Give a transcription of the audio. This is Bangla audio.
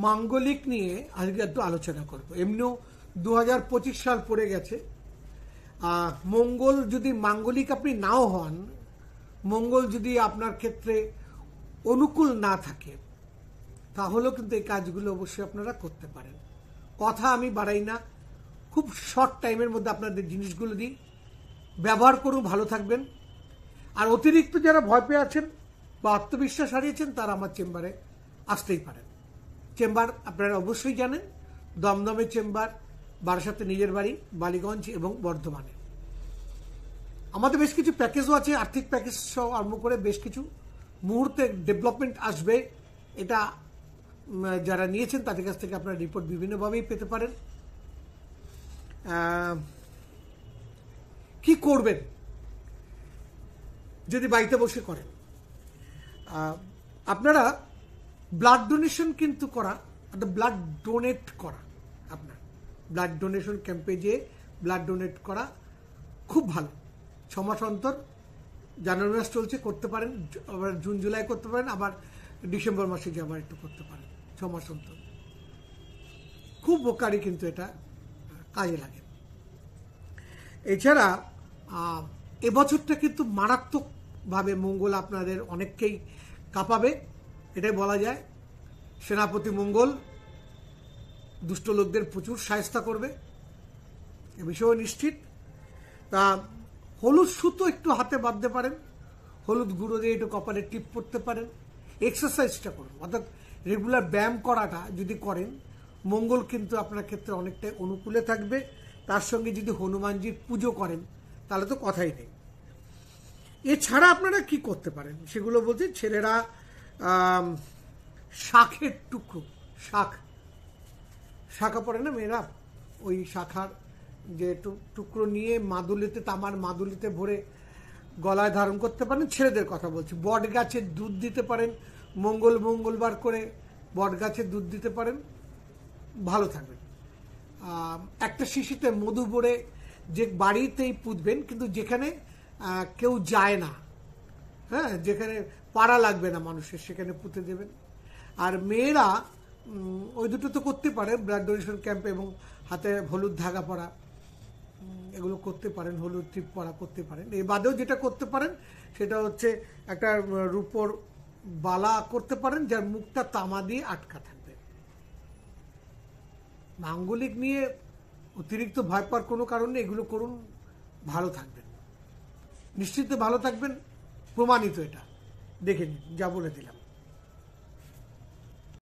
মাঙ্গলিক নিয়ে আজকে একটু আলোচনা করব। এমনিও 2025 সাল পড়ে গেছে। মঙ্গল যদি মাঙ্গলিক আপনি নাও হন, মঙ্গল যদি আপনার ক্ষেত্রে অনুকূল না থাকে, তাহলেও কিন্তু এই কাজগুলো অবশ্যই আপনারা করতে পারেন। কথা আমি বাড়াই না, খুব শর্ট টাইমের মধ্যে আপনাদের জিনিসগুলো দিই, ব্যবহার করুন, ভালো থাকবেন। আর অতিরিক্ত যারা ভয় পেয়ে আছেন বা আত্মবিশ্বাস হারিয়েছেন, তারা আমার চেম্বারে আসতেই পারেন। চেম্বার আপনারা অবশ্যই জানেন, দমদমে চেম্বার, বারাসাতে নিজের বাড়ি, বালিগঞ্জ এবং বর্ধমানে। আমাদের বেশ কিছু প্যাকেজও আছে, আর্থিক প্যাকেজ সহ আরম্ভ করে বেশ কিছু মুহূর্তে ডেভেলপমেন্ট আসবে। এটা যারা নিয়েছেন তাদের কাছ থেকে আপনারা রিপোর্ট বিভিন্নভাবেই পেতে পারেন। কি করবেন যদি বাড়িতে বসে করেন? আপনারা ব্লাড ডোনেশন কিন্তু করা, ব্লাড ডোনেট করা, আপনার ব্লাড ডোনেশন ক্যাম্পে যেয়ে ব্লাড ডোনেট করা খুব ভালো। 6 মাস অন্তর, জানুয়ারি মাস চলছে, করতে পারেন, আবার জুন জুলাই করতে পারেন, আবার ডিসেম্বর মাসে গিয়ে আবার একটু করতে পারেন। 6 মাস অন্তর খুব উপকারী, কিন্তু এটা কাজে লাগে। এছাড়া এবছরটা কিন্তু মারাত্মকভাবে মঙ্গল আপনাদের অনেককেই কাঁপাবে, এটাই বলা যায়। সেনাপতি মঙ্গল দুষ্ট লোকদের প্রচুর সাহায্য করবে, এ বিষয়েও নিশ্চিত। তা হলুদ সুতো একটু হাতে বাঁধতে পারেন, হলুদ গুঁড়ো দিয়ে একটু কপালে টিপ করতে পারেন। এক্সারসাইজটা করুন, অর্থাৎ রেগুলার ব্যায়াম করাটা যদি করেন, মঙ্গল কিন্তু আপনার ক্ষেত্রে অনেকটাই অনুকূলে থাকবে। তার সঙ্গে যদি হনুমানজির পুজো করেন, তাহলে তো কথাই নেই। এছাড়া আপনারা কি করতে পারেন সেগুলো বলতে, ছেলেরা শাখের টুকরো, শাখা পড়ে না মেয়েরা, ওই শাখার যে টুকরো নিয়ে মাদুলিতে, তামার মাদুলিতে ভরে গলায় ধারণ করতে পারেন। ছেলেদের কথা বলছি। বট গাছের দুধ দিতে পারেন, মঙ্গলবার করে বট গাছের দুধ দিতে পারেন, ভালো থাকবেন। একটা শিশিতে মধু ভরে, যে বাড়িতেই পুঁতবেন, কিন্তু যেখানে কেউ যায় না, হ্যাঁ, যেখানে পাড়া লাগবে না মানুষের, সেখানে পুঁতে দেবেন। আর মেয়েরা ওই দুটো তো করতে পারেন, ব্লাড ডোনেশন ক্যাম্পে এবং হাতে হলুদ ধাগা পরা, এগুলো করতে পারেন, হলুদ টিপ পরা করতে পারেন। এই বাদেও যেটা করতে পারেন সেটা হচ্ছে একটা রূপোর বালা করতে পারেন, যার মুখটা তামা দিয়ে আটকা থাকবে। মাঙ্গলিক নিয়ে অতিরিক্ত ভয় পাওয়ার কোনো কারণ নেই, এগুলো করুন, ভালো থাকবেন, নিশ্চিত ভালো থাকবেন, প্রমাণিত, এটা দেখে নিন, যা বলে দিলাম।